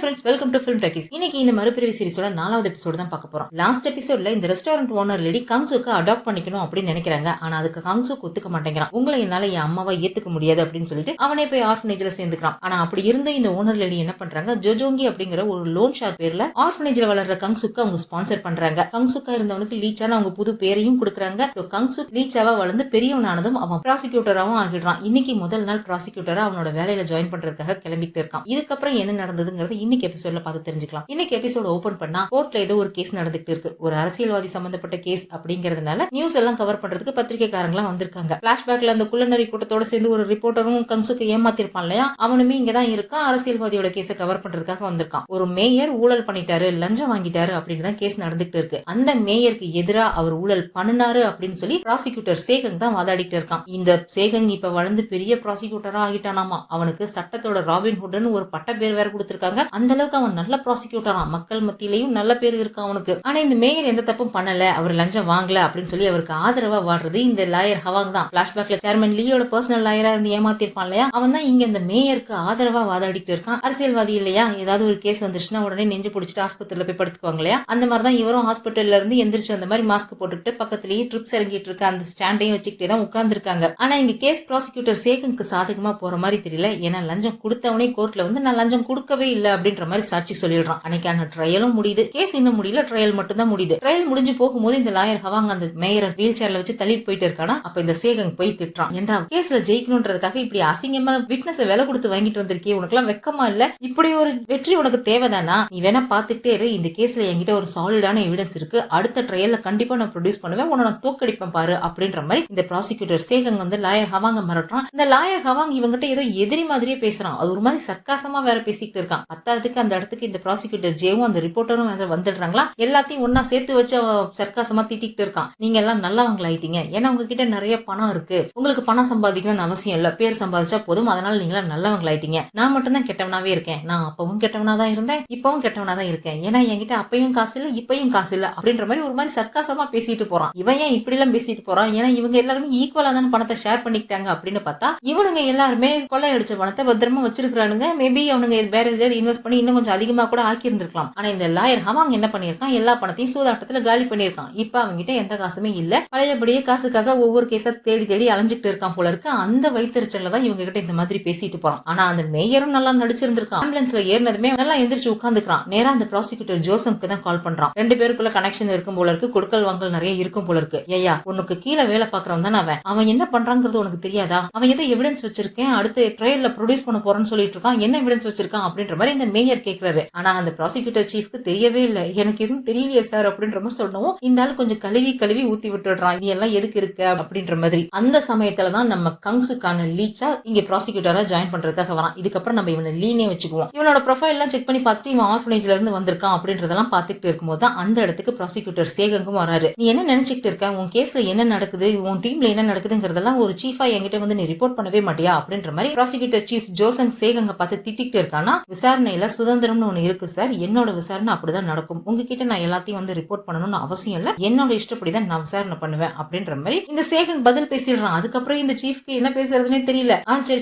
Friends, welcome to film talkies. இன்னைக்கு இந்த மறுபிறவி சீரிஸோட 4வது எபிசோடு தான் பார்க்க போறோம். லாஸ்ட் எபிசோட்ல இந்த ரெஸ்டாரண்ட் ஓனர் லேடி கங்சுக்கு அடாப்ட் பண்ணிக்கணும் அப்படின்னு நினைக்கிறாங்க. ஆனா அதுக்கு கங்சுக்கு ஒத்துக்க மாட்டேங்கிறான். உங்களை என்னால என் அம்மாவை ஏத்துக்க முடியாது அப்படின்னு சொல்லிட்டு அவனே போய் ஆர்ஃபனேஜ்ல சேர்ந்துக்கிறான். ஆனா அப்படி இருந்த இந்த ஓனர் லேடி என்ன பண்றாங்க, ஜோஜோங்கி அப்படிங்கிற ஒரு லோன் ஷார்க் பேர்ல ஆர்ஃபனேஜ்ல வளர்ற கங்சுக்கு அவங்க ஸ்பான்சர் பண்றாங்க. கங்சுக்கா இருந்தவனுக்கு லீச்சான அவங்க புது பேரையும் கொடுக்குறாங்க. சோ கங்சு லீச்சாவா வளர்ந்து பெரியவனானதும் அவன் ப்ராசிக்யூட்டராகவும் ஆகிடுறான். இன்னைக்கு முதல் நாள் ப்ராசிக்யூட்டரா அவனோட வேலையில ஜாயின் பண்றதுக்காக கிளம்பிட்டு இருக்கான். இதுக்கப்புறம் என்ன நடந்ததுங்கிறது இன்னைக்கு எபிசோட்ல பார்த்து தெரிஞ்சுக்கலாம். இன்னைக்கு எபிசோட ஓபன் பண்ணா கோர்ட்ல ஏதோ ஒரு கேஸ் நடந்துட்டு இருக்கு. ஒரு அரசியல்வாதி சம்பந்தப்பட்ட கேஸ் அப்படிங்கறதுனால நியூஸ் எல்லாம் கவர் பண்றதுக்கு பத்திரிகைக்காரங்க வந்திருக்காங்க. பிளாஷ்பேக்ல அந்த குள்ளநரி கூட்டத்தோட சேர்ந்து ஒரு ரிப்போர்ட்டரும் கங்சுக்கு ஏமாத்திருப்பான் இல்லையா, அவனுமே இங்கதான் இருக்கான். அரசியல்வாதியோட கேஸை கவர் பண்றதுக்காக வந்திருக்கான். ஒரு மேயர் ஊழல் பண்ணிட்டாரு, லஞ்சம் வாங்கிட்டாரு அப்படின்னு தான் கேஸ் நடந்துட்டு இருக்கு. அந்த மேயருக்கு எதிரா அவர் ஊழல் பண்ணினாரு அப்படின்னு சொல்லி ப்ராசிக்யூட்டர் சேகங் தான் வாதாடிட்டு இருக்கான். இந்த சேகங் இப்ப வளர்ந்து பெரிய ப்ராசிக்யூட்டரா ஆகிட்டானாமா. அவனுக்கு சட்டத்தோட ராபின்ஹுட்னு ஒரு பட்ட பேர் வேற கொடுத்திருக்காங்க. அந்த அளவுக்கு அவன் நல்ல ப்ராசிக்யூட்டரா, மக்கள் மத்தியிலையும் நல்ல பேர் இருக்கு அவனுக்கு. ஆனா இந்த மேயர் எந்த தப்பும் பண்ணல, அவர் லஞ்சம் வாங்கல அப்படின்னு சொல்லி அவருக்கு ஆதரவா வாடுறது இந்த லாயர் ஹவாங் தான். பிளாஷ்பேக்ல சேர்மன் லியோட பர்சனல் லாயரா இருந்து ஏமாத்திருப்பான் இல்லையா, அவன் தான் இங்க இந்த மேயருக்கு ஆதரவா வாதாடிட்டு இருக்கான். அரசியல்வாதி இல்லையா, ஏதாவது ஒரு கேஸ் வந்துருச்சுன்னா உடனே நெஞ்சு பிடிச்சிட்டு ஆஸ்பத்திரியில போய் படுத்துக்குவாங்க இல்லையா, அந்த மாதிரிதான் இவரும் ஹாஸ்பிட்டல்ல இருந்து எந்திரிச்சு அந்த மாதிரி மாஸ்க் போட்டுட்டு பக்கத்திலேயே ட்ரிப்ஸ் இறங்கிட்டு இருக்க அந்த ஸ்டாண்டையும் வச்சுக்கிட்டே தான் உட்கார்ந்து இருக்காங்க. ஆனா இங்க கேஸ் ப்ராசிக்யூட்டர் சேகனுக்கு சாதகமா போற மாதிரி தெரியல. ஏன்னா லஞ்சம் கொடுத்தவனே கோர்ட்ல வந்து நான் லஞ்சம் கொடுக்கவே இல்லை அப்படின்ற மாதிரி சாட்சி சொல்லிடுறான். அன்னைக்கான ட்ரையலும் முடியுது, கேஸ் இன்னும் முடியல, ட்ரையல் மட்டும் தான் முடியுது. ட்ரையல் முடிஞ்சு போகும்போது இந்த லாயர் ஹவாங் அந்த மேயரை வீல் சேர்ல வச்சு தள்ளிட்டு போயிட்டு இருக்கானா. அப்ப இந்த சேகங் போய் திட்டுறான், ஏண்டா கேஸ்ல ஜெயிக்கணும்ன்றதுக்காக இப்படி அசிங்கமா விட்னஸ் விலை கொடுத்து வாங்கிட்டு வந்திருக்கே, உனக்கு எல்லாம் வெக்கமா இல்ல? இப்படி ஒரு வெற்றி உனக்கு தேவைதானா? நீ வேணா பாத்துக்கிட்டே இரு, இந்த கேஸ்ல என்கிட்ட ஒரு சாலிடான எவிடன்ஸ் இருக்கு, அடுத்த ட்ரையல்ல கண்டிப்பா நான் ப்ரொடியூஸ் பண்ணுவேன், உன்னை நான் தோக்கடிப்பேன் பாரு அப்படின்ற மாதிரி இந்த ப்ராசிக்யூட்டர் சேகங் வந்து லாயர் ஹவாங்க மிரட்டுறான். இந்த லாயர் ஹவாங் இவங்கிட்ட ஏதோ எதிரி மாதிரியே பேசுறான். அது ஒரு மாதிரி சர்க்காசமா வேற பேசிக்கிட்டு இருக்கான். பத்தாவதுக்கு அந்த இடத்துக்கு இந்த ப்ராசிக்யூட்டர் ஜேவும் அந்த ரிப்போர்ட்டரும் வந்துடுறாங்களா, எல்லாத்தையும் ஒன்னா சேர்த்து வச்சு சர்க்காசமா திட்டிக்கிட்டு இருக்கான். நீங்க எல்லாம் நல்லவங்களாயிட்டீங்க, ஏன்னா உங்ககிட்ட நிறைய பணம் இருக்கு, உங்களுக்கு பணம் சம்பாதிக்கணும்னு அவசியம் இல்ல, பேர் சம்பாதிச்சா போதும், அதனால நீங்களா நல்லவங்களாயிட்டீங்க. நான் மட்டும் தான் கெட்டவனாவே இருக்கேன், நான் அப்பவும் கெட்டவனா தான் இருந்தேன், இப்பவும் கெட்டவனா தான் இருக்கேன், ஏன்னா என்கிட்ட அப்பயும் காசு இல்ல இப்பயும் காசு இல்ல அப்படின்ற மாதிரி ஒரு மாதிரி சர்க்காசமா பேசிட்டு போறான். இவன் ஏன் இப்படி எல்லாம் பேசிட்டு போறான், ஏன்னா இவங்க எல்லாருமே ஈக்குவலா தானே பணத்தை ஷேர் பண்ணிக்கிட்டாங்க அப்படின்னு பார்த்தா இவனுங்க எல்லாருமே கொள்ளையடிச்ச பணத்தை பத்திரமா வச்சிருக்கானுங்க. மேபி அவனுங்க வேற எதாவது இன்வெஸ்ட் பண்ணி இன்னும் கொஞ்சம் அதிகமா கூட ஆக்கி இருந்திருக்கலாம். ஆனா இந்த லாயர் ஹவாங் என்ன பண்ணிருக்கான், எல்லா பணத்தையும் சூதாட்டத்துல காலி பண்ணிருக்கான். இப்ப அவங்கிட்ட எந்த காசுமே இல்ல, பழையபடியே காசுக்காக ஒவ்வொரு கேஸா தேடி தேடி அலைஞ்சிட்டு இருக்கான் போல இருக்கு. அந்த வைத்தறிச்சல்ல தான் இவங்க கிட்ட இந்த மாதிரி பேசிட்டு போறான். ஆனா அந்த மேயரும் நல்லா நடிச்சிருந்திருக்கான். ஆம்புலன்ஸ்ல ஏறினதுமே நல்லா எந்திரிச்சு உட்காந்துக்கிறான். நேரா அந்த ப்ராசிக்யூட்டர் ஜோசம்க்கு தான் கால் பண்றான். ரெண்டு பேருக்குள்ள கனெக்ஷன் இருக்கும் போல இருக்கு, கொடுக்கல் வாங்கல் நிறைய இருக்கும் போல இருக்கு. ஐயா, உனக்கு கீழே வேலை பாக்குறவன் தானே அவன் என்ன பண்றாங்கிறது உனக்கு தெரியாதா? அவன் ஏதோ எவிடன்ஸ் வச்சிருக்கேன், அடுத்து ட்ரையல்ல ப்ரொடியூஸ் பண்ண போறேன்னு சொல்லிட்டு இருக்கான், என்ன எவிடன்ஸ் வச்சிருக்கான் அப்படின்ற மாதிரி இந்த மேயர் கேக்குறாரு. ஆனா அந்த ப்ராசிக்யூட்டர் சீஃப்க்கு தெரியவே இல்லை. எனக்கு எதுவும் தெரியலையே சார் அப்படின்ற மாதிரி சொல்லணும். இந்த ஆள் கொஞ்சம் கழுவி ஊத்தி விட்டுடுறான், இது எல்லாம் எதுக்கு இருக்கு அப்படின்ற மாதிரி. அந்த சமயத்துலதான் நம்ம கங்சுக்கான லீச்சா இங்க ப்ராசிக்யூட்டரா ஜாயின் பண்றதுக்காக வரான். இதுக்கப்புறம் நம்ம இவனை லீனே வச்சுக்குவோம். இவனோட ப்ரொஃபைல் எல்லாம் செக் பண்ணி பார்த்துட்டு இவன் ஆர்ஃபனேஜ்ல இருந்து வந்திருக்கான் அப்படின்றதெல்லாம் பார்த்துட்டு இருக்கும்போது தான் அந்த இடத்துக்கு ப்ராசிக்யூட்டர் சேகங்கும் வராரு. நீ என்ன நினைச்சிட்டு இருக்க, உன் கேஸ்ல என்ன நடக்குது, உன் டீம்ல என்ன நடக்குதுங்கிறதெல்லாம் ஒரு சீஃபா என்கிட்ட வந்து நீ ரிப்போர்ட் பண்ணவே மாட்டியா அப்படின்ற மாதிரி ப்ராசிக்யூட்டர் சீஃப் ஜோசங் சேகங்க பார்த்து திட்டிட்டு இருக்கானா. விசாரணையில சுதந்திரம்னு ஒண்ணு இருக்கு சார், என்னோட விசாரணை அப்படிதான் நடக்கும், உங்ககிட்ட நான் எல்லாத்தையும் வந்து ரிப்போர்ட் பண்ணணும்னு அவசியம் இல்ல, என்னோட இஷ்டப்படிதான் நான் விசாரணை பண்ணுவேன் அப்படின்ற மாதிரி இந்த சேகங் பதில் பேசிடுறான். அதுக்கப்புறம் இந்த சீஃப்க்கு என்ன பேசுறதுன்னே தெரியல.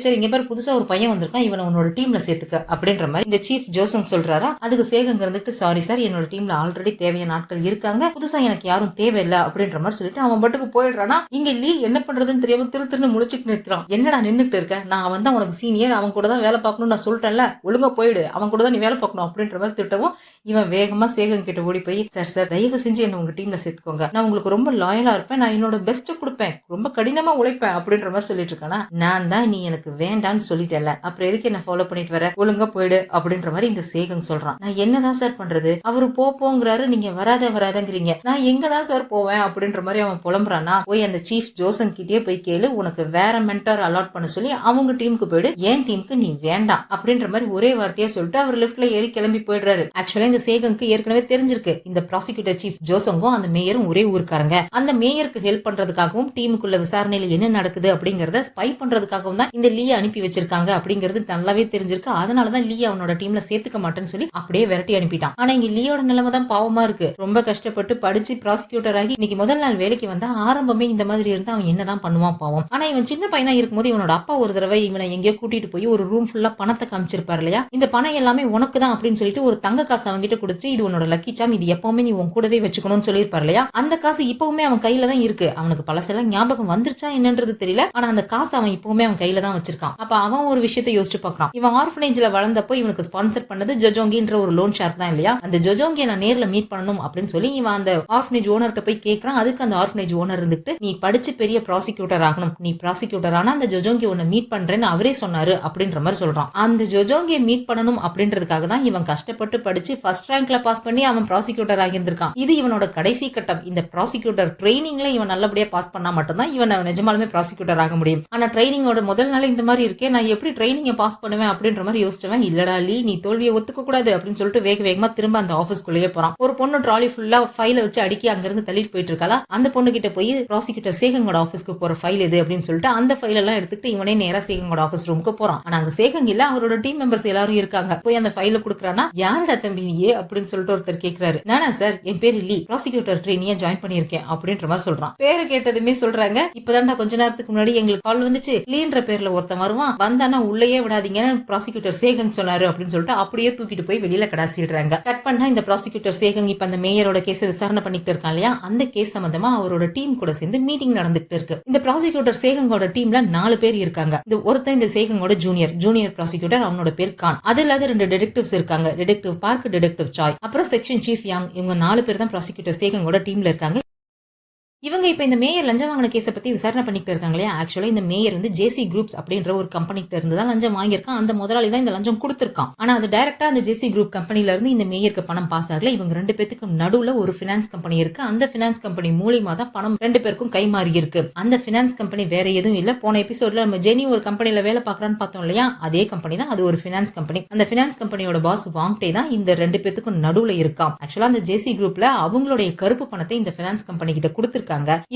சரி இங்க பேர் புதுசா ஒரு பையன் வந்திருக்கான், இவனை உன்னோட டீம்ல சேர்த்துக்க அப்படின்ற மாதிரி இந்த சீஃப் ஜோசங் சொல்றாரா. அதுக்கு சேகங் இருந்துட்டு சாரி சார், என்னோட டீம்ல ஆல்ரெடி தேவையான ஆட்கள் இருக்காங்க, புதுசா எனக்கு யாரும் தேவையில்லை அப்படின்ற மாதிரி சொல்லிட்டு அவன் பட்டுக்கு போயிடுறானா. இங்க லீ என்ன பண்றதுன்னு தெரியாம திருன்னு முழிச்சுட்டு நிற்கிறான். என்னடா நின்னுட்டு இருக்க, நான் அவன் தான் உனக்கு சீனியர், அவன் கூட தான் வேலை பார்க்கணும்னு நான் சொல்லிட்டேன்ல, ஒழுங்கா போயிடு, அவன் கூட தான் நீ வேலை பார்க்கணும் அப்படின்ற மாதிரி திட்டவும் இவன் வேகமா சேகங் கிட்ட ஓடி போய் சார் தயவு செஞ்சு என்ன உங்க டீம்ல சேர்த்துக்கோங்க, நான் உங்களுக்கு ரொம்ப லாயலா இருப்பேன், நான் என்னோட பெஸ்ட் கொடுப்பேன், ரொம்ப கடினமா உழைப்பேன் அப்படின்ற மாதிரி சொல்லிட்டு இருக்கானா. நான் தான் நீ எனக்கு வேண்டான்னு சொல்லிட்டேன்ல, அப்புறம் எதுக்கு என்ன ஃபாலோ பண்ணிட்டு வர, ஒழுங்கா போயிடு அப்படின்ற மாதிரி இந்த சேகங் சொல்றான். நான் என்னதான் சார் பண்றது, அவரு போங்கிறாரு, நீங்க வராதங்கிறீங்க, நான் எங்க தான் சார் போவேன் அப்படின்ற மாதிரி அவன் புலம்புறானா. போய் அந்த சீஃப் ஜோசன் கிட்டே போய் கேளு, உனக்கு வேற மென்டார் அலாட் பண்ண சொல்லி அவங்க டீமுக்கு போயிடு, என் டீமுக்கு நீ வேண்டாம் அப்படின்ற மாதிரி ஒரே வார்த்தையா சொல்லிட்டு அவர் லிப்ட்ல ஏறி கிளம்பி போயிடுறாரு. ஆக்சுவலா இந்த சேகங்க்கு ஏற்கனவே தெரிஞ்சிருக்கு இந்த ப்ராசிக்யூட்டர் சீஃப் ஜோசங்கும் அந்த மேயரும் ஒரே ஊருக்காரங்க. அந்த மேயருக்கு ஹெல்ப் பண்றதுக்காகவும் டீமுக்குள்ள விசாரணையில என்ன நடக்குது அப்படிங்கறத ஸ்பை பண்றதுக்காகவும் தான் இந்த லீ அனுப்பி வச்சிருக்காங்க அப்படிங்கிறது நல்லாவே தெரிஞ்சிருக்கு. அதனாலதான் லீ அவனோட டீம்ல சேர்த்துக்க மாட்டேன்னு சொல்லி அப்படியே விரட்டி அனுப்பிட்டான். ஆனா இங்க லீயோட நிலைமை தான் பாவமா இருக்கு. ரொம்ப கஷ்டப்பட்டு படிச்சு ப்ராசிக்யூட்டர் ஆகி இன்னைக்கு முதல் நாள் வேலைக்கு வந்தா ஆரம்பமே இந்த மாதிரி இருந்தா அவன் என்னதான் பண்ணுவான் பாவம். ஆனா இவன் சின்ன பையனா இருக்கும்போது இவனோட அப்பா ஒரு தடவை இவனை எங்கேயோ கூட்டிட்டு போய் ஒரு ரூம் ஃபுல்லா பணத்தை காமிச்சிருப்பாரு இல்லையா, இந்த பணம் எல்லாமே எல்லாமே உனக்கு தான் அப்படின்னு சொல்லிட்டு ஒரு தங்க காசு அவன்கிட்ட கொடுத்து இது உன்னோட லக்கி சாம், இது எப்பவுமே நீ உன் கூடவே வச்சுக்கணும்னு சொல்லியிருப்பாரு இல்லையா. அந்த காசு இப்பவுமே அவன் கையில தான் இருக்கு. அவனுக்கு பழசெல்லாம் ஞாபகம் வந்துருச்சா என்னன்றது தெரியல. ஆனா அந்த காசு அவன் இப்பவுமே அவன் கையில தான் வச்சிருக்கான். அப்ப அவன் ஒரு விஷயத்தை யோசிச்சு பாக்குறான். இவன் ஆர்ஃபனேஜ்ல வளர்ந்தப்போ இவனுக்கு ஸ்பான்சர் பண்ணது ஜொஜோங்கின்ற ஒரு லோன் ஷார்க் தான் இல்லையா. அந்த ஜொஜோங்கியை நான் நேர்ல மீட் பண்ணணும் அப்படின்னு சொல்லி இவன் அந்த ஆர்ஃபனேஜ் ஓனர்கிட்ட போய் கேட்கறான். அதுக்கு அந்த ஆர்ஃபனேஜ் ஓனர் இருந்துட்டு நீ படிச்சு பெரிய ப்ராசிக்யூட்டர் ஆகணும், நீ ப்ராசிக்யூட்டர் ஆனா அந்த ஜொஜோங்கி உன்னை மீட் பண்றேன்னு அவரே சொன்னாரு அப்படின்ற மாதிரி சொல்றான். அந்த ஜொஜோங்கியை மீட் பண்ணணும் அப்படின்றதுக்காக தான் இவன் கஷ்டப்பட்டு படிச்சு ஃபர்ஸ்ட் ரேங்க்ல பாஸ் பண்ணி அவன் ப்ராசிக்யூட்டர் ஆகியிருந்திருக்கான். இது இவனோட கடைசி கட்டம். இந்த ப்ராசிக்யூட்டர் ட்ரைனிங்ல இவன் நல்லபடியா பாஸ் பண்ணா மட்டும்தான் இவன் நிஜமாலுமே ப்ராசிக்யூட்டர் ஆக முடியும். ஆனா ட்ரைனிங்கோட முதல் நாள் இந்த மாதிரி இருக்கே, நான் எப்படி ட்ரைனிங்க பாஸ் பண்ணுவேன் அப்படின்ற மாதிரி யோசிச்சவன், இல்லடா லீ நீ தோல்வியை ஒத்துக்க கூடாது அப்படின்னு சொல்லிட்டு வேக வேகமா திரும்ப அந்த ஆபீஸ்க்குள்ளேயே போறான். ஒரு பொண்ணு ட்ராலி ஃபுல்லா ஃபைல வச்சு அடுக்கி அங்கிருந்து தள்ளிட்டு போயிட்டு இருக்காளா. அந்த பொண்ணு கிட்ட போய் ப்ராசிக்யூட்டர் சேகங்கோட ஆபீஸ்க்கு போற ஃபைல் இது அப்படின்னு சொல்லிட்டு அந்த ஃபைல் எல்லாம் எடுத்துட்டு இவனே நேரா சேகங்கோட ஆபீஸ் ரூமுக்கு போறான். ஆனா அங்க சேகங் இல்ல, அவரோட டீம் மெம்பர்ஸ் எல்லாரும் இருக்காங்க. போய் அந்த ஃபைல குடுக்கறானா, யாரடா தம்பி நீயே அப்படின்னு சொல்லிட்டு ஒருத்தர் கேக்குறாரு. நானா சார், என் பேரு லீ, ப்ராசிக்யூட்டர் ட்ரெயினியா ஜாயின் பண்ணிருக்கேன் அப்படின்ற மாதிரி சொல்றான். பேரு கேட்டதுமே சொல்றாங்க, இப்பதான்டா கொஞ்ச நேரத்துக்கு முன்னாடி எங்களுக்கு கால் வந்துச்சு, லீன்ற பேர்ல ஒருத்தன் வருவான், வந்தானா உள்ளேயே விடாதீங்கன்னு ப்ராசிக்யூட்டர் சேகங் சொன்னாரு அப்படின்னு சொல்லிட்டு அப்படியே தூக்கிட்டு போய் வெளியில கடாசிடுறாங்க. கட் பண்ணா இந்த ப்ராசிக்யூட்டர் சேகங் இப்ப அந்த மேயரோட கேஸ விசாரணை பண்ணிட்டு இருக்கான் இல்லையா, அந்த கேஸ் சம்பந்தமா அவரோட டீம் கூட சேர்ந்து மீட்டிங் நடந்துட்டு இருக்கு. இந்த ப்ராசிக்யூட்டர் சேகங்கோட டீம்ல 4 பேர் இருக்காங்க. இந்த ஒருத்தன் இந்த சேகங்கோட ஜூனியர் ப்ராசிக்யூட்டர், அவனோட பேர் கான். அது இல்லாத 2 டிடெக்டிவ்ஸ் இருக்காங்க, டிடெக்டிவ் பார்க், டிடெக்டிவ் சாய், அப்புறம் செக்ஷன் சீஃப் யாங். இவங்க 4 பேர் தான் ப்ராசிக்யூட்டர் சேகங்கோட டீம்ல இருக்காங்க. இவங்க இப்ப இந்த மேயர் லஞ்சம் வாங்கின கேஸை பத்தி விசாரணை பண்ணிட்டு இருக்காங்க இல்லையா. ஆக்சுவலா இந்த மேயர் வந்து ஜேசி குரூப்ஸ் அப்படின்ற ஒரு கம்பெனிக்கு இருந்து தான் லஞ்சம் வாங்கியிருக்கான். அந்த முதலாளி தான் இந்த லஞ்சம் கொடுத்திருக்கான். ஆனா அது டைரக்டா அந்த ஜேசி குரூப் கம்பெனில இருந்து இந்த மேயருக்கு பணம் பாஸ் ஆகல. இவங்க 2 பேத்துக்கும் நடுவுல ஒரு பினான்ஸ் கம்பெனி இருக்கு. அந்த பினான்ஸ் கம்பெனி மூலியமா தான் பணம் 2 பேருக்கும் கை மாறி இருக்கு. அந்த பினான்ஸ் கம்பெனி வேற எதுவும் இல்ல. போன எபிசோட்ல நம்ம ஜெனி ஒரு கம்பெனில வேலை பாக்குறான்னு பார்த்தோம் இல்லையா, அதே கம்பெனி தான். அது ஒரு பினான்ஸ் கம்பெனி. அந்த பினான்ஸ் கம்பெனியோட பாஸ் வாங்டே தான் இந்த 2 பேத்துக்கும் நடுவுல இருக்கான். ஆக்சுவலா அந்த ஜேசி குரூப்ல அவங்களுடைய கருப்பு பணத்தை இந்த பினான்ஸ் கம்பெனி கிட்ட கொடுத்திருக்காங்க.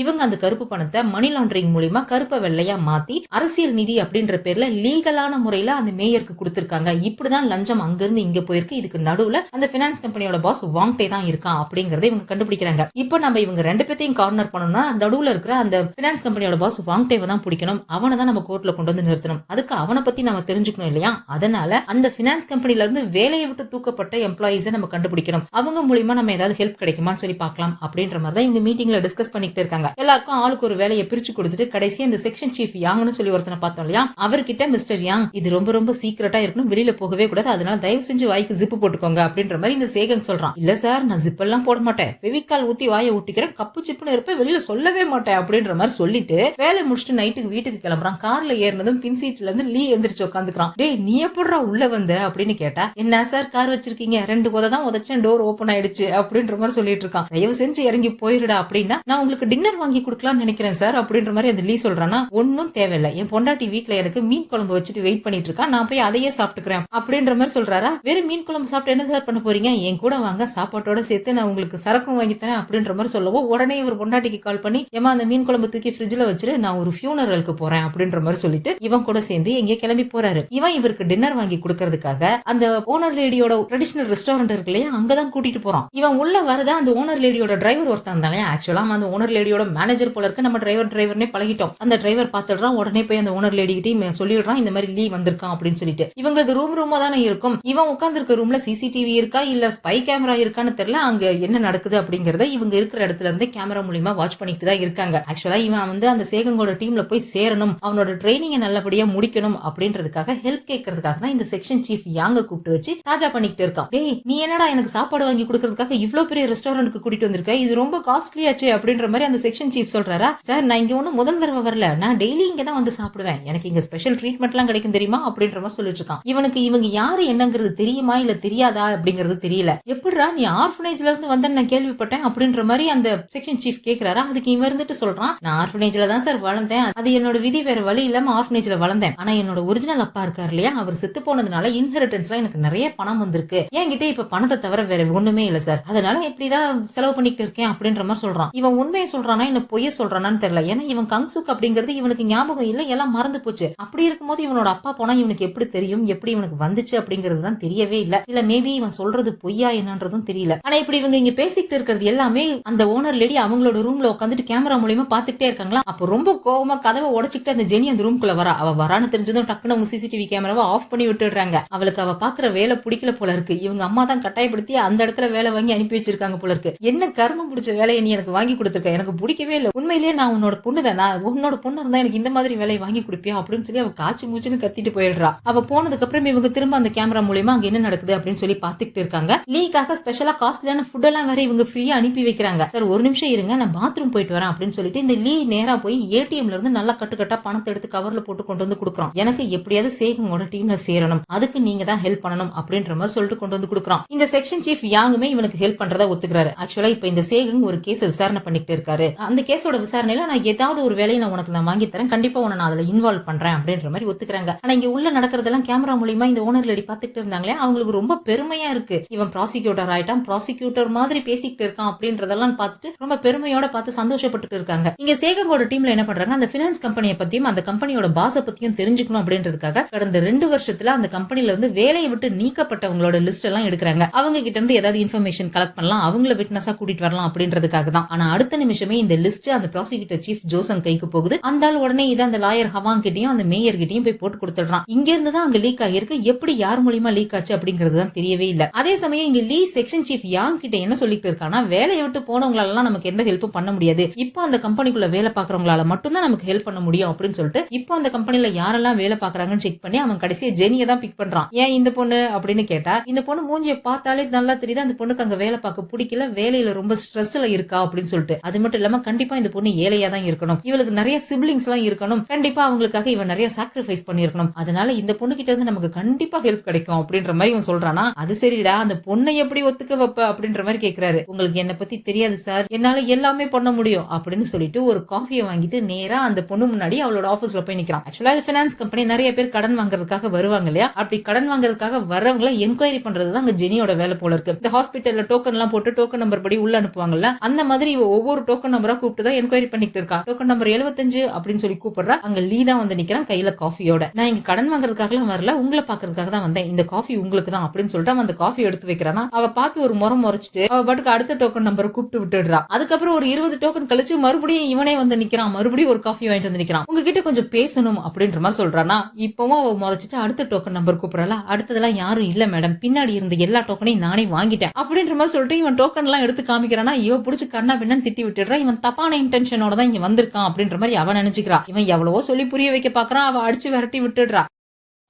இவங்க அந்த கருப்பு பணத்தை மணி லாண்டரிங் மூலமா கருப்பை வெள்ளையா மாத்தி அரசியல் நிதி அப்படின்ற பேர்ல லீகலான முறையில அந்த மேயருக்கு கொடுத்திருக்காங்க. இப்படிதான் லஞ்சம் அங்கிருந்து இங்க போயிருக்கு. இதுக்கு நடுவுல அந்த பினான்ஸ் கம்பெனியோட பாஸ் வாங்டே தான் இருக்கான் அப்படிங்கறத இவங்க கண்டுபிடிக்கிறாங்க. இப்போ நம்ம இவங்க 2 பேத்தையும் கார்னர் பண்ணணும்னா நடுவுல இருக்கிற அந்த பினான்ஸ் கம்பெனியோட பாஸ் வாங்டேவை தான் பிடிக்கணும். அவனை தான் நம்ம கோர்ட்ல கொண்டு வந்து நிறுத்தணும். அதுக்கு அவனை பத்தி நம்ம தெரிஞ்சுக்கணும் இல்லையா. அதனால அந்த பினான்ஸ் கம்பெனில இருந்து வேலையை விட்டு தூக்கப்பட்ட எம்ப்ளாயிஸை நம்ம கண்டுபிடிக்கணும். அவங்க மூலியமா நம்ம ஏதாவது ஹெல்ப் கிடைக்குமான்னு சொல்லி பார்க்கலாம் அப்படின்ற மாதிரி தான் இவங்க மீட்டிங்ல டிஸ்கஸ் பண்ணிட்டு இருக்காங்க. எல்லாருக்கும் ஆளுக்கு ஒரு வேலையை பிரிச்சு கொடுத்துட்டு கடைசி அந்த செக்ஷன் சீஃப் யாங்னு சொல்லி ஒருத்தனை பார்த்தோம் இல்லையா, அவர்கிட்ட மிஸ்டர் யாங் இது ரொம்ப ரொம்ப சீக்கிரட்டா இருக்கணும், வெளியில போகவே கூடாது, அதனால தயவு செஞ்சு வாய்க்கு ஜிப்பு போட்டுக்கோங்க அப்படின்ற மாதிரி இந்த சேகங் சொல்றான். இல்ல சார், நான் ஜிப் எல்லாம் போட மாட்டேன், ஃபெவிகால் ஊத்தி வாயை ஊட்டிக்கிறேன், கப்பு சிப்புன்னு இருப்பேன், வெளியில சொல்லவே மாட்டேன் அப்படின்ற மாதிரி சொல்லிட்டு வேலை முடிச்சுட்டு நைட்டுக்கு வீட்டுக்கு கிளம்புறான். கார்ல ஏறினதும் பின் சீட்ல இருந்து லீ எந்திரிச்சு உட்காந்துக்கிறான். டேய் நீ எப்படா உள்ள வந்த அப்படின்னு கேட்டா, என்ன சார் கார் வச்சிருக்கீங்க, 2 உத தான் உதச்சேன், டோர் ஓபன் ஆயிடுச்சு அப்படின்ற மாதிரி சொல்லிட்டு இருக்கான். தயவு செஞ்சு இறங்கி போயிருடா அப்படின்னா, நான் உங்களுக்கு டின்னர் வாங்கி கொடுக்கலாம்னு நினைக்கிறேன் சார் அப்படின்ற மாதிரி அந்த லீ சொல்றானா. ஒன்னும் தேவையில்லை, என் பொண்டாட்டி வீட்டுல எனக்கு மீன் குழம்பு வச்சுட்டு வெயிட் பண்ணிட்டு இருக்கா, நான் போய் அதையே சாப்பிட்டுக்கிறேன் அப்படின்ற மாதிரி சொல்றாரா. வெறும் மீன் குழம்பு சாப்பிட்டு என்ன சார் பண்ண போறீங்க, என் கூட வாங்க, சாப்பாட்டோட சேர்த்து நான் உங்களுக்கு சரக்கும் வாங்கி தரேன் அப்படின்ற மாதிரி சொல்லவும் உடனே இவர் பொண்டாட்டிக்கு கால் பண்ணி, ஏமா அந்த மீன் குழம்பு தூக்கி ஃப்ரிட்ஜ்ல வச்சிரு, நான் ஒரு ஃபியூனரலுக்கு போறேன் அப்படின்ற மாதிரி சொல்லிட்டு இவன் கூட சேர்ந்து எங்கே கிளம்பி போறாரு. இவன் இவருக்கு டின்னர் வாங்கி கொடுக்கறதுக்காக அந்த ஓனர் லேடியோட ட்ரெடிஷனல் ரெஸ்டாரண்ட் இருக்கு இல்லையா, அங்கதான் கூட்டிட்டு போறான். இவன் உள்ள வரதா அந்த ஓனர் லேடியோட டிரைவர் ஒருத்தன் தானே, ஆக்சுவலா அந்த ஓனர் லேடியோட மேனேஜர் போல இருக்கு, நம்ம டிரைவர்னே பழகிட்டோம். அந்த டிரைவர் பார்த்துடுறான். உடனே போய் அந்த ஓனர் லேடி கிட்ட சொல்லிடுறான், இந்த மாதிரி லீ வந்திருக்கான் அப்படின்னு சொல்லிட்டு. இவங்களுக்கு ரூமா தானே இருக்கும். இவன் உட்கார்ந்து இருக்க ரூம்ல சிசிடிவி இருக்கா இல்ல ஸ்பை கேமரா இருக்கான்னு தெரியல. அங்க என்ன நடக்குது அப்படிங்கறத இவங்க இருக்கிற இடத்துல இருந்து கேமரா மூலமா வாட்ச் பண்ணிட்டு தான் இருக்காங்க. ஆக்சுவலா இவன் வந்து அந்த சேகங்கோட டீம்ல போய் சேரணும், அவனோட ட்ரைனிங்கை நல்லபடியா முடிக்கணும் அப்படின்றதுக்காக ஹெல்ப் கேட்கறதுக்காக தான் இந்த செக்ஷன் சீஃப் யாங்க கூப்பிட்டு வச்சு தாஜா பண்ணிட்டு இருக்கான். டேய் நீ என்னடா எனக்கு சாப்பாடு வாங்கி கொடுக்கறதுக்காக இவ்வளவு பெரிய ரெஸ்டாரண்ட்க்கு கூட்டிட்டு வந்திருக்க, இது ரொம்ப காஸ்ட்லி ஆச்சு அப்படின்ற மாதிரி அந்த செக்ஷன் சீஃப் சொல்றாரா. சார் நான் இங்க ஒன்னும் முதல் தடவை வரல, நான் டெய்லி இங்க தான் வந்து சாப்பிடுவேன், எனக்கு இங்க ஸ்பெஷல் ட்ரீட்மெண்ட் எல்லாம் கிடைக்கும் தெரியுமா அப்படின்ற மாதிரி சொல்லிட்டு இருக்கான். இவனுக்கு இவங்க யாரு என்னங்கிறது தெரியுமா இல்ல தெரியாதா அப்படிங்கிறது தெரியல. எப்படிடா நீ ஆர்ஃபனேஜ்ல இருந்து வந்தேன்னு நான் கேள்விப்பட்டேன் அப்படின்ற மாதிரி அந்த செக்ஷன் சீஃப் கேக்குறாரா. அதுக்கு இவன் இருந்துட்டு சொல்றான், நான் ஆர்ஃபனேஜ்ல தான் சார் வளர்ந்தேன், அது என்னோட விதி, வேற வழி இல்லாம ஆர்ஃபனேஜ்ல வளர்ந்தேன். ஆனா என்னோட ஒரிஜினல் அப்பா இருக்காரு இல்லையா, அவர் செத்து போனதுனால இன்ஹெரிட்டன்ஸ்ல எனக்கு நிறைய பணம் வந்திருக்கு, என்கிட்ட இப்ப பணத்தை தவிர வேற ஒண்ணுமே இல்ல சார், அதனால இப்படிதான் செலவு பண்ணிட்டு இருக்கேன் அப்படின்ற மாதிரி சொல்றான். இவன் உண்மை உண்மையை சொல்றானா என்ன பொய்ய சொல்றானான்னு தெரியல. ஏன்னா இவன் கங்சுக் அப்படிங்கிறது இவனுக்கு ஞாபகம் இல்ல, எல்லாம் மறந்து போச்சு. அப்படி இருக்கும்போது இவனோட அப்பா போனா இவனுக்கு எப்படி தெரியும், எப்படி இவனுக்கு வந்துச்சு அப்படிங்கிறது தான் தெரியவே இல்ல மேபி இவன் சொல்றது பொய்யா என்னன்றதும் தெரியல. ஆனா இப்படி இவங்க இங்க பேசிக்கிட்டு இருக்கிறது எல்லாமே அந்த ஓனர் லேடி அவங்களோட ரூம்ல உட்காந்துட்டு கேமரா மூலியமா பாத்துக்கிட்டே இருக்காங்களா. அப்போ ரொம்ப கோவமா கதவை உடைச்சிட்டு அந்த ஜெனி அந்த ரூம்குள்ள வரா. அவ வரான்னு தெரிஞ்சதும் டக்குனு அவங்க சிசிடிவி கேமராவை ஆஃப் பண்ணி விட்டுடுறாங்க. அவளுக்கு அவ பாக்குற வேலை பிடிக்கல போல இருக்கு. இவங்க அம்மா தான் கட்டாயப்படுத்தி அந்த இடத்துல வேலை வாங்கி அனுப்பி வச்சிருக்காங்க போல இருக்கு. என்ன கர்மம் பிடிச்ச வேலையை நீ எனக்கு வாங்கி கொடுத்துருக்க, எனக்கு பிடிக்கவே இல்லை. உண்மையிலேயே நான் உன்னோட பொண்ணு தானா, உன்னோட பொண்ணு இருந்தா எனக்கு இந்த மாதிரி வேலையை வாங்கி கொடுப்பியா அப்படின்னு சொல்லி அவ காய்ச்சி மூச்சுன்னு கத்திட்டு போயிடுறா. அவ போனதுக்கு அப்புறம் இவங்க திரும்ப அந்த கேமரா மூலியமா அங்க என்ன நடக்குது அப்படின்னு சொல்லி பாத்துக்கிட்டு இருக்காங்க. லீக்காக ஸ்பெஷலா காஸ்ட்லியான ஃபுட் எல்லாம் வேற இவங்க ஃப்ரீயா அனுப்பி வைக்கிறாங்க. சார் ஒரு நிமிஷம் இருங்க, நான் பாத்ரூம் போயிட்டு வரேன் அப்படின்னு சொல்லிட்டு இந்த லீ நேரா போய் ஏடிஎம்ல இருந்து நல்லா கட்டுக்கட்டா பணத்தை எடுத்து கவர்ல போட்டு கொண்டு வந்து கொடுக்குறான். எனக்கு எப்படியாவது சேகங்கோட டீம்ல சேரணும், அதுக்கு நீங்க தான் ஹெல்ப் பண்ணணும் அப்படின்ற மாதிரி சொல்லிட்டு கொண்டு வந்து கொடுக்குறான். இந்த செக்ஷன் சீஃப் யாங்குமே இவனுக்கு ஹெல்ப் பண்றதா ஒத்துக்கிறாரு. ஆக்சுவலா இப்ப இந்த சேகங் ஒரு கேஸ் விசாரணை பண்ணிட்டு இருக்காரு. அந்த கேஸோட விசாரணையில நான் ஏதாவது ஒரு வேலையை நான் உனக்கு நான் வாங்கி தரேன், கண்டிப்பா உன்னை நான் அதுல இன்வால்வ் பண்றேன் அப்படின்ற மாதிரி ஒத்துக்கிறாங்க. ஆனா இங்க உள்ள நடக்கிறதெல்லாம் கேமரா மூலியமா இந்த ஓனர் லேடி பாத்துக்கிட்டு இருந்தாங்களே, அவங்களுக்கு ரொம்ப பெருமையா இருக்கு. இவன் ப்ராசிக்யூட்டர் ஆயிட்டான், ப்ராசிக்யூட்டர் மாதிரி பேசிக்கிட்டு இருக்கான் அப்படின்றதெல்லாம் பார்த்துட்டு ரொம்ப பெருமையோட பார்த்து சந்தோஷப்பட்டு இருக்காங்க. இங்க சேகங்கோட டீம்ல என்ன பண்றாங்க, அந்த பினான்ஸ் கம்பெனியை பத்தியும் அந்த கம்பெனியோட பாஸ பத்தியும் தெரிஞ்சுக்கணும் அப்படின்றதுக்காக கடந்த 2 வருஷத்துல அந்த கம்பெனில இருந்து வேலையை விட்டு நீக்கப்பட்டவங்களோட லிஸ்ட் எல்லாம் எடுக்கிறாங்க. அவங்க கிட்ட இருந்து ஏதாவது இன்ஃபர்மேஷன் கலெக்ட் பண்ணலாம், அவங்கள விட்னஸா கூட்டிட்டு வரலாம் அப்படின்றதுக்காக தான். ஆனா அடுத்த நிமிஷமே இந்த லிஸ்ட் அந்த ப்ராசிக்யூட்டர் சீஃப் ஜோசங் கைக்கு போகுது. அந்த ஆள் உடனே இதை அந்த லாயர் ஹவாங் கிட்டையும் அந்த மேயர் கிட்டையும் போய் போட்டு கொடுத்துடுறான். இங்க இருந்து தான் அங்க லீக் ஆகிருக்கு, எப்படி யார் மூலியமா லீக் ஆச்சு அப்படிங்கிறது தான் தெரியவே இல்ல. அதே சமயம் இங்க லீ செக்ஷன் சீஃப் யாங் கிட்ட என்ன சொல்லிட்டு இருக்கானா, வேலையை விட்டு போனவங்களால நமக்கு எந்த ஹெல்ப்பும் பண்ண முடியாது, இப்போ அந்த கம்பெனிக்குள்ள வேலை பாக்குறவங்களால மட்டும் தான் நமக்கு ஹெல்ப் பண்ண முடியும் அப்படின்னு சொல்லிட்டு இப்போ அந்த கம்பெனில யாரெல்லாம் வேலை பாக்குறாங்கன்னு செக் பண்ணி அவன் கடைசியா ஜெனியை தான் பிக் பண்றான். ஏன் இந்த பொண்ணு அப்படின்னு கேட்டா, இந்த பொண்ணு மூஞ்சியை பார்த்தாலே நல்லா தெரியுது அந்த பொண்ணுக்கு அங்க வேலை பார்க்க பிடிக்கல, வேலையில ரொம்ப ஸ்ட்ரெஸ்ல இருக்கா அப்படின்னு சொல்லிட்டு. அது மட்டும் இல்லாம கண்டிப்பா இந்த பொண்ணு ஏழையா தான் இருக்கணும், இவளுக்கு நிறைய சிப்லிங்ஸ் எல்லாம் இருக்கணும், கண்டிப்பா அவங்களுக்காக இவன் நிறைய சாக்ரிஃபைஸ் பண்ணிருக்கணும், அதனால இந்த பொண்ணு கிட்ட இருந்து நமக்கு கண்டிப்பா ஹெல்ப் கிடைக்கும் அப்படின்ற மாதிரி இவன் சொல்றானா. அது சரிடா, அந்த பொண்ணை எப்படி ஒத்துக்க வைப்ப அப்படின்ற மாதிரி கேக்குறாரு. உங்களுக்கு என்ன பத்தி தெரியாது சார், என்னால எல்லாமே பண்ண முடியும் அப்படின்னு சொல்லிட்டு ஒரு காஃபியை வாங்கிட்டு நேரா அந்த பொண்ணு முன்னாடி அவளோட ஆபீஸ்ல போய் நிக்கிறான். ஆக்சுவலா இது பினான்ஸ் கம்பெனி, நிறைய பேர் கடன் வாங்குறதுக்காக வருவாங்க இல்லையா, அப்படி கடன் வாங்குறதுக்காக வரவங்களை என்கொயரி பண்றதுதான் அங்க ஜெனியோட வேலை போல இருக்கு. இந்த ஹாஸ்பிட்டல்ல டோக்கன் எல்லாம் போட்டு டோக்கன் நம்பர் படி உள்ள அனுப்புவாங்கல்ல, அந்த மாதிரி இவ ஒவ்வொரு டோக்கன் நம்பரா கூப்பிட்டு தான் என்கொயரி பண்ணிட்டு இருக்கா. டோக்கன் நம்பர் 75 அப்படின்னு சொல்லி கூப்பிடுறா. அங்க லீ தான் வந்து நிக்கிறான் கையில காஃபியோட. நான் இங்க கடன் வாங்குறதுக்காக எல்லாம் வரல, உங்களை பாக்குறதுக்காக தான் வந்தேன், இந்த காஃபி உங்களுக்கு தான் அப்படின்னு சொல்லிட்டு அவன் அந்த காஃபி எடுத்து வைக்கிறானா. அவ பார்த்து ஒரு முறை முறைச்சிட்டு அவ பாட்டுக்கு அடுத்த டோக்கன் நம்பரை கூப்பிட்டு விட்டுடுறா. அதுக்கப்புறம் ஒரு 20 டோக்கன் கழிச்சு மறுபடியும் இவனே வந்து நிக்கிறான், மறுபடியும் ஒரு காஃபி வாங்கிட்டு வந்து நிக்கிறான். உங்ககிட்ட கொஞ்சம் பேசணும் அப்படின்ற மாதிரி சொல்றானா. இப்பவும் அவ முறைச்சிட்டு அடுத்த டோக்கன் நம்பர் கூப்பிடறா. அடுத்ததெல்லாம் யாரும் இல்ல மேடம், பின்னாடி இருந்த எல்லா டோக்கனையும் நானே வாங்கிட்டேன் அப்படின்ற மாதிரி சொல்லிட்டு இவன் டோக்கன் எல்லாம் எடுத்து காமிக்கிறானா. இவ புடிச்சு கண்ணா பின்னான்னு திட்டி விட்டுடுறா. இவன் தப்பான இன்டென்ஷனோட தான் இங்க வந்திருக்கான் அப்படின்ற மாதிரி அவன் நினைச்சுக்கிறா. இவன் எவ்வளவோ சொல்லி புரிய வைக்க பாக்குறான், அவ அடிச்சு விரட்டி விட்டுடுறா.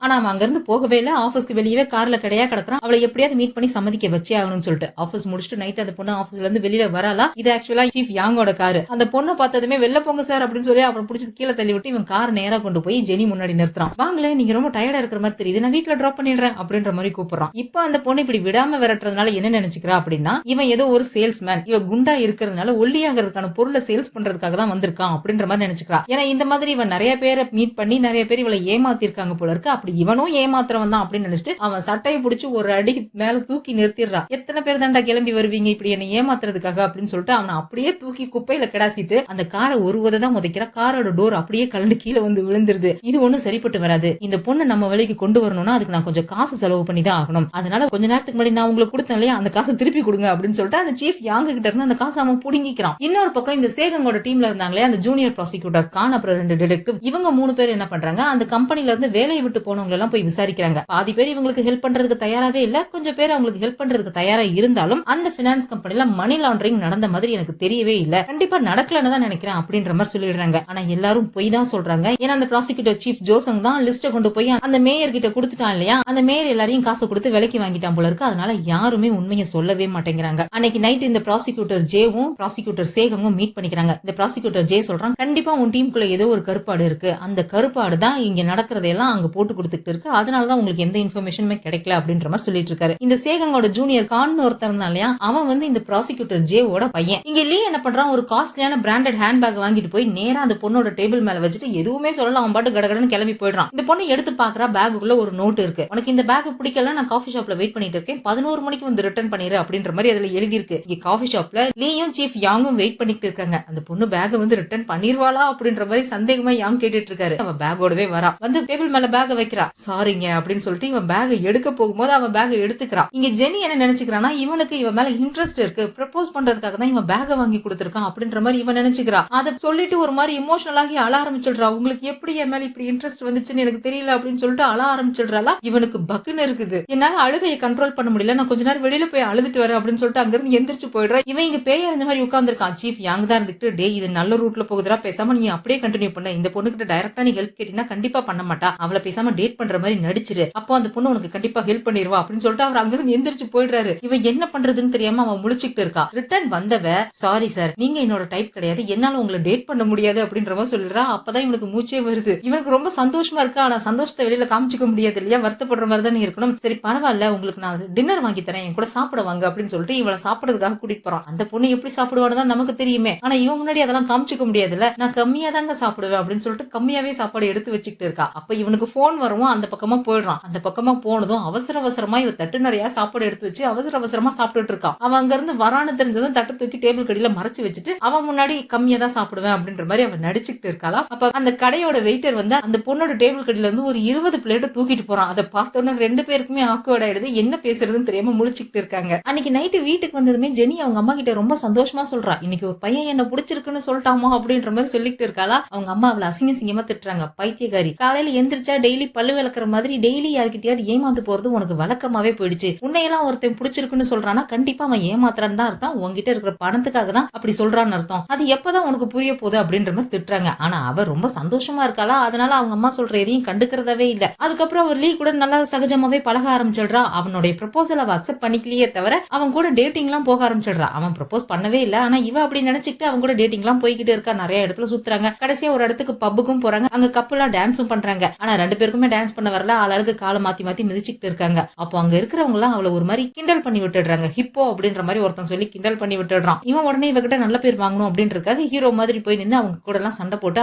ஆனா அவன் அங்கிருந்து போகவே இல்லை. ஆஃபீஸ்க்கு வெளியவே கார்ல கிடையா கிடக்குறான். அவளை எப்படியாவது மீட் பண்ணி சம்மதிக்க வச்சே ஆகணும்னு சொல்லிட்டு ஆஃபீஸ் முடிச்சுட்டு நைட் அந்த பொண்ணு ஆஃபீஸ்ல இருந்து வெளியில வரலா. இது ஆக்சுவலா சீஃப் யாங்கோட காரு. அந்த பொண்ணை பார்த்ததுமே வெளில போங்க சார் அப்படின்னு சொல்லி அவன் பிடிச்சி கீழே தள்ளி விட்டு இவன் கார் நேரா கொண்டு போய் ஜெனி முன்னாடி நிறுத்துறான். வாங்களே, நீங்க ரொம்ப டயர்டா இருக்கிற மாதிரி தெரியுது, நான் வீட்டுல டிராப் பண்ணிடுறேன் அப்படின்ற மாதிரி கூப்பிடுறான். இப்ப அந்த பொண்ணு இப்படி விடாம விரட்டுறதுனால என்ன நினைச்சுக்கிறா அப்படின்னா, இவன் ஏதோ ஒரு சேல்ஸ்மேன், இவன் குண்டா இருக்கிறதுனால ஒல்லியாகிறதுக்கான பொருளை சேல்ஸ் பண்றதுக்காக தான் வந்திருக்கான் அப்படின்ற மாதிரி நினைச்சுக்கிறா. ஏன்னா இந்த மாதிரி இவன் நிறைய பேரை மீட் பண்ணி நிறைய பேர் இவளை ஏமாத்திருக்காங்க போல இருக்கு. அப்படி இவனும் ஏமாத்திரவன் தான் அப்படின்னு நினைச்சிட்டு அவன் சட்டையை பிடிச்சி ஒரு அடி மேல தூக்கி நிறுத்திடுறா. எத்தனை பேர் தாண்டா கிளம்பி வருவீங்க இப்படி என்ன ஏமாத்துறதுக்காக அப்படின்னு சொல்லிட்டு அவனை அப்படியே தூக்கி குப்பையில கிடாசிட்டு அந்த காரை ஒரு உததான் உதைக்கிற. காரோட டோர் அப்படியே கலந்து கீழே வந்து விழுந்துருது. இது ஒண்ணும் சரிப்பட்டு வராது, இந்த பொண்ணை நம்ம வழிக்கு கொண்டு வரணும்னா அதுக்கு நான் கொஞ்சம் காசு செலவு பண்ணி தான் ஆகணும், அதனால கொஞ்ச நேரத்துக்கு முன்னாடி நான் உங்களுக்கு கொடுத்தேன் இல்லையா, அந்த காசை திருப்பி கொடுங்க அப்படின்னு சொல்லிட்டு அந்த சீஃப் யாங்க கிட்ட இருந்து அந்த காசை அவன் புடுங்கிக்கிறான். இன்னொரு பக்கம் இந்த சேகங்கோட டீம்ல இருந்தாங்களே அந்த ஜூனியர் ப்ராசிக்யூட்டர் கான், அப்புறம் 2 டிடெக்டிவ், இவங்க 3 பேர் என்ன பண்றாங்க, அந்த கம்பெனில இருந்து வேலையை விட்டு போனவங்க எல்லாம் போய் விசாரிக்கிறாங்க. பாதி பேர் இவங்களுக்கு ஹெல்ப் பண்றதுக்கு தயாராவே இல்ல, கொஞ்சம் பேர் அவங்களுக்கு ஹெல்ப் பண்றதுக்கு தயாரா இருந்தாலும் அந்த பினான்ஸ் கம்பெனில மணி லாண்டரிங் நடந்த மாதிரி எனக்கு தெரியவே இல்ல, கண்டிப்பா நடக்கலன்னு தான் நினைக்கிறேன் அப்படின்ற மாதிரி சொல்லிடுறாங்க. ஆனா எல்லாரும் போய் தான் சொல்றாங்க. ஏன்னா அந்த ப்ராசிக்யூட்டர் சீஃப் ஜோசங் தான் லிஸ்ட கொண்டு போய் அந்த மேயர் கிட்ட கொடுத்துட்டான் இல்லையா, அந்த மேயர் எல்லாரையும் காசு கொடுத்து விலைக்கு வாங்கிட்டான் போல இருக்கு. அதனால யாருமே உண்மையை சொல்லவே மாட்டேங்கிறாங்க. அன்னைக்கு நைட் இந்த ப்ராசிக்யூட்டர் ஜேவும் ப்ராசிக்யூட்டர் சேகமும் மீட் பண்ணிக்கிறாங்க. இந்த ப்ராசிக்யூட்டர் ஜே சொல்றான், கண்டிப்பா உன் டீமுக்குள்ள ஏதோ ஒரு கருப்பாடு இருக்கு, அந்த கருப்பாடு தான் இங்க நடக்கிறதெல்லாம் அங்க போட்டு கொடுத்துட்டு இருக்கு, அதனாலதான் உங்களுக்கு எந்த இன்ஃபர்மேஷனுமே கிடைக்கல அப்படின்ற மாதிரி சொல்லிட்டு இருக்காரு. இந்த சேகங்கோட ஜூனியர் கான்னு ஒருத்தர் இருந்தா இல்லையா, அவன் வந்து இந்த ப்ராசிக்யூட்டர் ஜேவோட பையன். இங்க லீ என்ன பண்றான், ஒரு காஸ்ட்லியான பிராண்டட் ஹேண்ட்பேக் வாங்கிட்டு போய் நேரா அந்த பொண்ணோட டேபிள் மேல வச்சுட்டு எதுவுமே சொல்லல, அவன் பாட்டு கடகடன்னு கிளம்பி போயிடுறான். இந்த பொண்ணு எடுத்து பாக்குறா, பேக்குள்ள ஒரு நோட் இருக்கு. உனக்கு இந்த பேக் பிடிக்கல, நான் காஃபி ஷாப்ல வெயிட் பண்ணிட்டு இருக்கேன், 11 மணிக்கு வந்து ரிட்டர்ன் பண்ணிரு அப்படின்ற மாதிரி அதுல எழுதி இருக்கு. இங்க காஃபி ஷாப்ல லீயும் சீஃப் யாங்கும் வெயிட் பண்ணிட்டு இருக்காங்க. அந்த பொண்ணு பேக் வந்து ரிட்டர்ன் பண்ணிருவாளா அப்படின்ற மாதிரி சந்தேகமா யாங் கேட்டுட்டு இருக்காரு. அவன் பேக்கோடவே வரா, வந்து டேபிள் மேல பேக் வைக்கிறா. சாரிங்க அப்படின்னு சொல்லிட்டு இவன் பேக் எடுக்க போகும்போது அவன் பேக் எடுத்துக்கிறான். இங்க ஜெனி என்ன நினைச்சுக்கிறானா, இவனுக்கு இவன் மேல இன்ட்ரெஸ்ட் இருக்கு, ப்ரப்போஸ் பண்றதுக்காக தான் இவன் பேக வாங்கி கொடுத்திருக்கான் அப்படின்ற மாதிரி இவன் நினைச்சுக்கிறா. அதை சொல்லிட்டு ஒரு மாதிரி எமோஷனல் ஆகி அழ ஆரம்பிச்சிடுறா. உங்களுக்கு எப்படி என் மேல இப்படி இன்ட்ரெஸ்ட் வந்துச்சுன்னு எனக்கு தெரியல அப்படின்னு சொல்லிட்டு அழ ஆரம்பிச்சிடுறாளா. இவனுக்கு பக்குன்னு இருக்குது, என்னால அழுகையை கண்ட்ரோல் பண்ண முடியல, நான் கொஞ்ச நேரம் வெளியில போய் அழுதுட்டு வரேன் அப்படின்னு சொல்லிட்டு அங்கிருந்து எந்திரிச்சு போயிடுறா. இவன் இங்க பேய் அறிஞ்ச மாதிரி உட்கார்ந்துருக்கான். சீஃப் யாங் தான் இருந்துட்டு, டே இது நல்ல ரூட்ல போகுதுரா, பேசாம நீ அப்படியே கண்டினியூ பண்ண, இந்த பொண்ணு கிட்ட டைரக்டா நீ ஹெல்ப் கேட்டீங்கன்னா கண்டிப்பா பண்ண மாட்டா, அவளை பேசாம டேட் பண்ற மாதிரி நடிச்சிரு, அப்போ அந்த பொண்ணு உனக்கு கண்டிப்பா ஹெல்ப் பண்ணிடுவா அப்படின்னு சொல்லிட்டு அவர் அங்கிருந்து எந்திரிச்சு போயிடுறாரு. இவன் என்ன பண்றதுன்னு தெரியாம அவன் முழிச்சுக்கிட்டு இருக்கா. ரிட்டர்ன் வந்தவ, சாரி சார் நீங்க என்னோட டைப் கிடையாது, என்னால உங்களை டேட் பண்ண முடியாது அப்படின்ற மாதிரி சொல்லிடுறா. அப்பதான் இவனுக்கு மூச்சே வருது. இவனுக்கு ரொம்ப சந்தோஷமா இருக்கு, ஆனா சந்தோஷத்தை வெளியில காமிச்சிக்க முடியாது இல்லையா, வருத்தப்படுற மாதிரி தானே இருக்கணும். சரி பரவாயில்ல, உங்களுக்கு நான் டின்னர் வாங்கி தரேன், என் கூட சாப்பிட வாங்க அப்படின்னு சொல்லிட்டு இவளை சாப்பிடுறதுக்காக கூட்டிட்டு போறான். அந்த பொண்ணு எப்படி சாப்பிடுவான்னு நமக்கு தெரியுமே, ஆனா இவன் முன்னாடி அதெல்லாம் காமிச்சிக்க முடியாதுல்ல. நான் கம்மியா தாங்க சாப்பிடுவேன் அப்படின்னு சொல்லிட்டு கம்மியாவே சாப்பாடு எடுத்து வச்சுக்கிட்டு இருக்கா. அப்ப இவனுக்கு போன் வரவும் அந்த பக்கமா போயிடுறான். அந்த பக்கமா போனதும் அவசர அவசரமா இவ தட்டு நிறைய சாப்பாடு எடுத்து வச்சு அவசர அவசரமா சாப்பிட்டுட்டு இருக்கான். அவன் அங்க இருந்து வரான்னு தெரிஞ்சதும் தட்டு தூக்கி டேபிள் கடியில மறைச்சு வச்சுட்டு அவன் முன்னாடி கம்மியா தான் சாப்பிடுவேன் அப்படின்ற மாதிரி அவன் நடிச்சுக்கிட்டு இருக்காளா. அப்ப அந்த கடையோட வெயிட்டர் வந்து அந்த பொண்ணோட டேபிள் கடியில இருந்து ஒரு 20 பிளேட் தூக்கிட்டு போறான். அதை பார்த்தோன்னு 2 பேருக்குமே ஆக்குவர்ட் ஆயிடுது, என்ன பேசுறதுன்னு தெரியாம முழிச்சுக்கிட்டு இருக்காங்க. அன்னைக்கு நைட்டு வீட்டுக்கு வந்ததுமே ஜெனி அவங்க அம்மா கிட்ட ரொம்ப சந்தோஷமா சொல்றா, இன்னைக்கு ஒரு பையன் என்ன பிடிச்சிருக்குன்னு சொல்லிட்டாமா அப்படின்ற மாதிரி சொல்லிட்டு இருக்காளா. அவங்க அம்மா அவளை அசிங்க சிங்கமா திட்டுறாங்க, பைத்தியக்காரி, காலையில எந்திரிச்சா டெய்லி பல்லு விளக்குற மாதிரி டெய்லி யாருக்கிட்டயாவது ஏமாந்து போறது உனக்கு வழக்கமாவே போயிடுச்சு, உன்னையெல்லாம் ஒருத்தன் பிடிச்சிருக்குன்னு சொல்றானா கண்டிப்பா அவன் ஏமாத்துறான்னு தான் அர்த்தம், உங்ககிட்ட இருக்கிற பணத்துக்காக தான் அப்படி சொல்றான்னு அர்த்தம், அது எப்பதான் உனக்கு புரிய போகுது அப்படின்ற மாதிரி திட்டுறாங்க. ஆனா அவ ரொம்ப சந்தோஷமா இருக்காளா, அதனால அவங்க அம்மா சொல்ற எதையும் கண்டுக்கிறதவே இல்ல. அதுக்கப்புறம் அவர் லீ கூட நல்லா சகஜமாவே பழக ஆரம்பிச்சிடுறா. அவனுடைய ப்ரப்போசல் அவ அக்செப்ட் பண்ணிக்கலையே தவிர அவன் கூட டேட்டிங் எல்லாம் போக ஆரம்பிச்சிடுறா. அவன் ப்ரப்போஸ் பண்ணவே இல்ல, ஆனா இவ அப்படி நினைச்சுக்கிட்டு அவங்க கூட டேட்டிங் எல்லாம் போய்கிட்டு இருக்கா. நிறைய இடத்துல சுத்துறாங்க. கடைசியா ஒரு இடத்துக்கு பப்புக்கும் போறாங்க, அங்க கப்பலா டான்ஸும் பண்றாங்க. ஆனா 2 பேருக்குமே டான்ஸ் பண்ண வரல, ஆளுக்கு காலை மாத்தி மாத்தி மிதிச்சுக்கிட்டு இருக்காங்க. அப்போ அங்க இருக்கிறவங்க எல்லாம் அவளை ஒரு மாதிரி கிண்டல் பண்ணி விட்டுடுறாங்க. ஹிப்போ அப்படின்ற மாதிரி ஒருத்தன் சொல்லி கிண்டல் பண்ணி விட்டுடுறான். இவன் உடனே இவகிட்ட நல்ல பேர் வாங்கணும் அப்படின்றதுக்காக ஹீரோ மாதிரி போய் நின்று அவங்க கூட எல்லாம் சண்டை போட்டு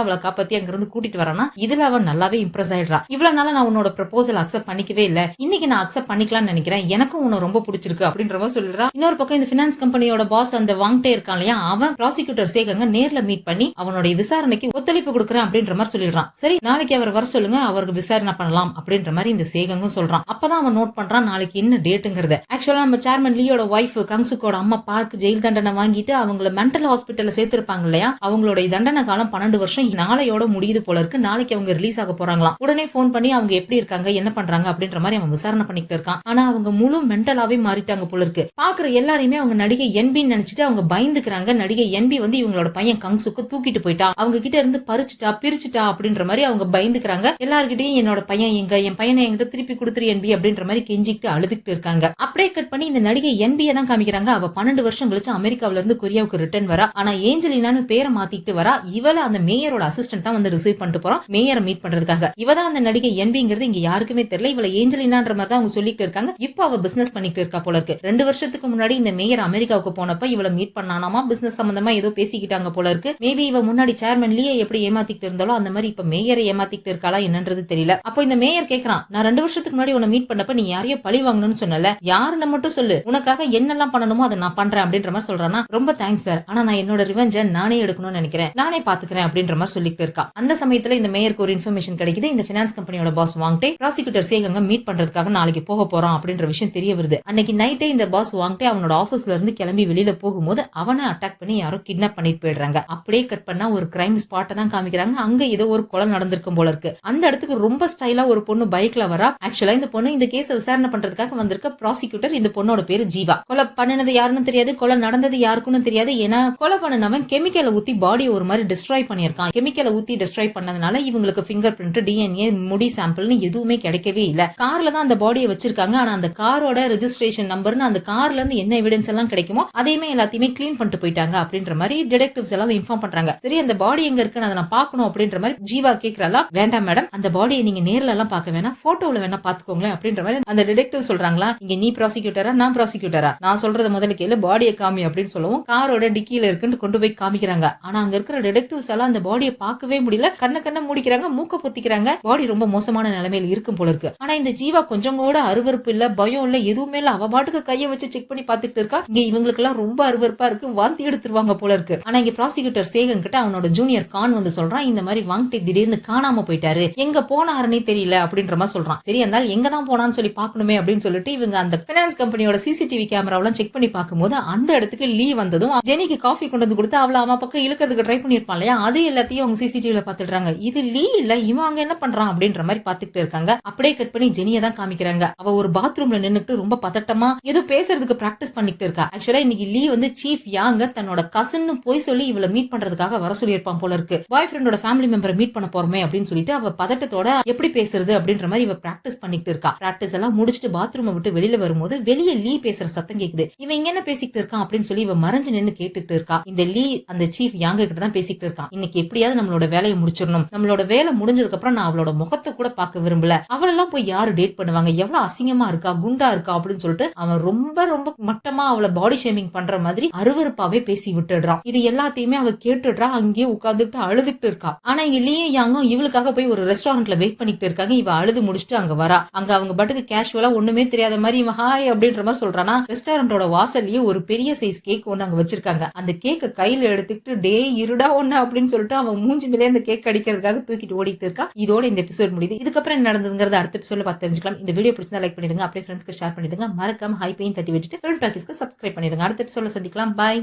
அவளை காப்பாத்தி அங்க இருந்து கூட்டிட்டு வரானா. இதுல அவன் நல்லாவே இம்ப்ரெஸ் ஆயிடுறா. இவ்வளவு நாள நான் உன்னோட ப்ரப்போசல் அக்செப்ட் பண்ணிக்கவே இல்ல, இன்னைக்கு நான் அக்செப்ட் பண்ணிக்கலாம்னு நினைக்கிறேன், எனக்கும் உன்னை ரொம்ப பிடிச்சிருக்கு அப்படின்ற மாதிரி சொல்லிடுறா. இன்னொரு பக்கம் இந்த பினான்ஸ் கம்பெனியோட பாஸ் அந்த வாங்கிட்டே இருக்கான் இல்லையா, அவன் ப்ராசிக்யூட்டர் சேகங்க நேர்ல மீட் பண்ணி அவனுடைய விசாரணைக்கு ஒத்துழைப்பு கொடுக்குறேன் அப்படின்ற மாதிரி சொல்லிடுறான். சரி நாளைக்கு அவர் வர சொல்லுங்க, அவருக்கு விசாரணை பண்ணலாம் அப்படின்ற மாதிரி இந்த சேகங்கும் சொல்றான். அப்பதான் அவன் நோட் பண்றான் நாளைக்கு என்ன டேட்டுங்கிறது. ஆக்சுவலா நம்ம சேர்மன் லீயோட ஒய்ஃப் கங்சுக்கோட அம்மா பார்க் ஜெயில் தண்டனை வாங்கிட்டு அவங்கள மென்டல் ஹாஸ்பிட்டல்ல சேர்த்திருப்பாங்க இல்லையா, அவங்களுடைய தண்டனை காலம் 12 வருஷம் நாளையோட முடியுது போல இருக்கு. நாளைக்கு அவங்க ரிலீஸ் ஆக போறாங்களாம். உடனே போன் பண்ணி அவங்க எப்படி இருக்காங்க என்ன பண்றாங்க அப்படின்ற மாதிரி அவன் விசாரணை பண்ணிட்டு இருக்கான். ஆனா அவங்க முழு மென்டலாவே மாறிட்டாங்க போல இருக்கு. பாக்குற எல்லாரையுமே அவங்க நடிகை என்பின்னு நினைச்சிட்டு அவங்க பயந்துக்கிறாங்க. நடிகை என்பி வந்து இவங்களோட பையன் கங்சுக்கு தூக்கிட்டு போயிட்டா, அவங்க கிட்ட இருந்து பறிச்சுட்டா பிரிச்சுட்டா அப்படின்ற மாதிரி அவங்க பயந்துக்கிறாங்க. எல்லார்கிட்டையும் என்னோட பையன் எங்க, என் பையனை என்கிட்ட திருப்பி கொடுத்துரு என்பி அப்படின்ற மாதிரி கெஞ்சிக்கிட்டு அழுதுகிட்டு இருக்காங்க. அப்படியே கட் பண்ணி இந்த நடிகை என்பியை தான் காமிக்கிறாங்க. அவ 12 வருஷம் கழிச்சு அமெரிக்காவில இருந்து கொரியாவுக்கு ரிட்டர்ன் வரா. ஆனா ஏஞ்சலினான்னு பேரை மாத்திட்டு வரா. இவளை அந்த மேயரோட அசிஸ்டன்ட் தான் வந்து ரிசீவ் பண்ணிட்டு போறான் மேயரை மீட் பண்றதுக்காக. இவதான் அந்த நடிகை என்பிங்கிறது இங்க யாருக்குமே தெரியல. இவளை ஏஞ்சலினான்ற மாதிரி தான் அவங்க சொல்லிட்டு இருக்காங்க. இப்போ அவ பிசினஸ் பண்ணிட்டு இருக்கா போல இருக்கு. 2 வருஷத்துக்கு முன்னாடி இந்த மேயர் அமெரிக்காவுக்கு போனப்ப இவளை மீட் பண்ணானாமா, பிசினஸ் சம்பந்தமா ஏதோ பேசிக்கிட்டாங்க போல இருக்கு. மேபி இவ முன்னாடி சேர்மன் லீயை எப்படி ஏமாத்திட்டு இருந்தாலும் அந்த மாதிரி இப்ப மேயரை ஏமாத்திட்டு இருக்காளா என்னன்றது தெரியல. அப்போ இந்த மேயர் கேக்குறான், நான் 2 வருஷத்துக்கு முன்னாடி உன்னை மீட் பண்ணப்ப நீ யாரையோ பழி வாங்கணும்னு சொன்னல, யாருன்னு மட்டும் சொல்லு, உனக்காக என்னெல்லாம் பண்ணணுமோ அதை நான் பண்றேன் அப்படின்ற மாதிரி சொல்றானா. ரொம்ப தேங்க்ஸ் சார், ஆனா நான் என்னோட ரிவெஞ்ச நானே எடுக்கணும்னு நினைக்கிறேன், நானே பாத்துக்கிறேன் அப்படின்ற மாதிரி சொல்லிட்டு இருக்கா. அந்த சமயத்துல இந்த மேயருக்கு ஒரு இன்ஃபர்மேஷன் கிடைக்குது. இந்த பினான்ஸ் கம்பெனியோட பாஸ் வாங்கிட்டே ப்ராசிக்யூட்டர் சேகங்க மீட் பண்றதுக்காக நாளைக்கு போக போறான் அப்படின்ற விஷயம் தெரிய வருது. அன்னைக்கு நைட்டே இந்த பாஸ் வாங்கிட்டே அவனோட ஆபீஸ்ல இருந்து கிளம்பி வெளியில போகும்போது அவனை அட்டாக் பண்ணி யாரோ கிட்னாப் பண்ணிட்டு போயிடுறாங்க. அப்படியே கட் பண்ணா ஒரு கிரைம் ஸ்பாட்டை தான் காமிக்கிறாங்க. அங்க ஏதோ ஒரு கொலை நடந்திருக்கும் போல இருக்கு. அந்த இடத்துக்கு ரொம்ப ஸ்டைலா ஒரு பொண்ணு பைக்ல வரா. ஆக்சுவலா இந்த பொண்ணு இந்த கேஸை விசாரணை பண்றதுக்காக வந்திருக்க ப்ராசிக்யூட்டர். இந்த பொண்ணோட பேரு ஜீவா. கொலை பண்ணினது யாருன்னு தெரியாது, கொலை நடந்தது யாருக்குன்னு தெரியாது. ஏன்னா கொலை பண்ணவன் கெமிக்கலை ஊத்தி பாடியை ஒரு மாதிரி டிஸ்ட்ராய் பண்ணிருக்கான். கெமிக்கலை ஊத்தி டிஸ்ட்ராய் பண்ணதுனால இவங்களுக்கு பிங்கர் பிரிண்ட், டிஎன்ஏ, முடி சாம்பிள்னு எதுவுமே கிடைக்கவே இல்ல. கார்ல தான் அந்த பாடியை வச்சிருக்காங்க. ஆனா அந்த காரோட ரெஜிஸ்ட்ரேஷன் நம்பர்னு அந்த கார்ல இருந்து என்ன எவிடன்ஸ் எல்லாம் கிடைக்குமோ அதையுமே எல்லாத்தையுமே கிளீன் பண்ணிட்டு போயிட்டாங்க அப்படின்ற மாதிரி டிடெக்டிவ்ஸ் எல்லாம் இன்ஃபார்ம் பண்றாங்க. சரி அந்த பாடி எங்க இருக்குன்னு அதை நான் பார்க்கணும் அப்படின்ற மாதிரி ஜீவா கேக்குறாளா. வேண்டாம் மேடம், அந்த பாடியை நீங்க நேர்ல எல்லாம் பார்க்க வேணாம், போட்டோல வேணா பாத்துக்கோங்களேன் அப்படின்ற மாதிரி அந்த டிடெக்டிவ் சொல்றாங்களா. இங்க நீ ப்ராசிக்யூட்டரா நான் ப்ராசிக்யூட்டரா, நான் சொல்றத முதல்ல கேளு, பாடியை காமி அப்படின்னு சொல்லவும் காரோட டிக்கில இருக்குன்னு கொண்டு போய் காமிக்கிறாங்க. ஆனா அங்க இருக்கிற டிடெக்டிவ்ஸ் எல்லாம் அந்த பாடியை பார்க்கவே முடியல, கண்ண மூடிக்கிறாங்க, மூக்க பொத்திக்கிறாங்க. பாடி ரொம்ப மோசமான நிலைமையில இருக்கும் போல இருக்கு. ஆனா இந்த ஜீவா கொஞ்சம் கூட அருவருப்பு இல்ல, பயம் இல்ல, எதுவுமே இல்ல. அவ பாட்டுக்கு கையை வச்சு செக் பண்ணி பாத்துட்டு இருக்கா. இங்க இவங்களுக்கு எல்லாம் ரொம்ப அருவருப்பா இருக்கு, வாந்தி எடுத்துருவாங்க போல இருக்கு. ஆனா இங்க ப்ராசிக்யூட்டர் சேகன் கிட்ட அவனோட ஜூனியர் கான் வந்து சொல்றான், இந்த மாதிரி வாங்கிட்டு திடீர்னு காணாம போயிட்டாரு, எங்க போனாருன்னே தெரியல அப்படின்ற மாதிரி சொல்றான். சரி இருந்தாலும் எங்க தான் போனான்னு சொல்லி பாக்கணுமே அப்படின்னு சொல்லிட்டு இவங்க அந்த பைனான்ஸ் கம்பெனியோட சிசிடிவி கேமராவெல்லாம் செக் பண்ணி பார்க்கும்போது அந்த இடத்துக்கு லீ வந்ததும் ஜெனிக்கு காஃபி கொண்டு வந்து கொடுத்து அவளை அவன் பக்கம் இழுக்கிறதுக்கு ட்ரை பண்ணிருப்பான் இல்லையா, அது எல்லாத்தையும் அவங்க சிசிடிவில பாத்துடுறாங்க. இது லீ இல்ல, இவன் அங்க என்ன பண்றான் அப்படின்ற மாதிரி பாத்துக்கிட்டு இருக்காங்க. அப்படியே கட் பண்ணி ஜெனியை தான் காமிக்கிறாங்க. அவ ஒரு பாத்ரூம்ல நின்னுட்டு ரொம்ப பதட்டமா ஏதோ பேசுறதுக்கு பிராக்டிஸ் பண்ணிட்டு இருக்கா. ஆக்சுவலா இன்னைக்கு லீ வந்து சீஃப் யாங்க தன்னோட கசின்னு போய் சொல்லி இவளை மீட் பண்றதுக்காக வர சொல்லியிருப்பான் போல இருக்கு. பாய் ஃப்ரெண்டோட ஃபேமிலி மெம்பரை மீட் பண்ண போறோமே அப்படின்னு சொல்லிட்டு அவ பதட்டத்தோட எப்படி பேசுறது அப்படின்ற மாதிரி இவ பிராக்டிஸ் பண்ணிட்டு இருக்கா. பிராக்டிஸ் எல்லாம் முடிச்சுட்டு பாத்ரூமை விட்டு வெளியில வரும்போது வெளியே லீ பேசுற சத்தம் கேக்குது. இவன் இங்க என்ன பேசிக்கிட்டு இருக்கான் அப்படின்னு சொல்லி இவ மறைஞ்சு நின்னு கேட்டுட்டு இருக்கா. இந்த லீ அந்த சீஃப் யாங்க கிட்ட தான் பேசிக்கிட்டு இருக்கான். இன்னைக்கு எப்படியாவது நம்மளோட வேலையை முடிச்சிடணும், நம்மளோட வேலை முடிஞ்சதுக்கு அப்புறம் நான் அவளோட முகத்தை கூட பார்க்க விரும்பல, அவளெல்லாம் போய் யாரு டேட் பண்ணுவாங்க, எவ்வளவு அசிங்கமா இருக்கா, குண்டா இருக்கா அப்படின்னு சொல்லிட்டு அவன் ரொம்ப ரொம்ப மட்டமா அவளை பாடி ஷேமிங் பண்ற மாதிரி அருவருப்பாவே பேசி விட்டுடுறான். இது எல்லாத்தையுமே அவ கேட்டுடுறா, அங்கேயே உட்கார்ந்துட்டு அழுதுட்டு இருக்கா. ஆனா இங்க லீயும் யாங்கும் இவளுக்காக போய் ஒரு ரெஸ்டாரண்ட்ல வெயிட் பண்ணிட்டு இருக்காங்க. இவ அழுது முடிச்சுட்டு அங்க வரா. அங்க அவங்க பாட்டுக்கு கேஷுவலா ஒண்ணுமே தெரியாத மாதிரி இவன் ஹாய் அப்படின்ற மாதிரி சொல்றானா. ரெஸ்டாரண்டோட வாசல்லயே ஒரு பெரிய சைஸ் கேக் ஒண்ணு அங்க வச்சிருக்காங்க. அந்த கேக்க கையில எடுத்துக்கிட்டு டே இருடா ஒண்ணு அப்படின்னு சொல்லிட்டு அவன் மூஞ்சி மேலே அந்த கேக் அடிக்கிறதுக்காக தூக்கிட்டு ஓடிட்டு இருக்கா. இதோட இந்த எபிசோட் முடியுது. இதுக்கப்புறம் என்ன நடந்ததுங்கிறது அடுத்த எபிசோட்ல பார்த்து தெரிஞ்சுக்கலாம். இந்த வீடியோ பிடிச்சா லைக் பண்ணிடுங்க, அப்படியே ஃப்ரெண்ட்ஸ்க்கு ஷேர் பண்ணிடுங்க, மறக்காம ஹை பெயின் தட்டி விட்டுட்டு ஃபிலிம் டாக்கீஸ்க்கு சப்ஸ்கிரைப் பண்ணிடுங்க. அடுத்த எபிசோட்ல சந்திக்கலாம். பாய்.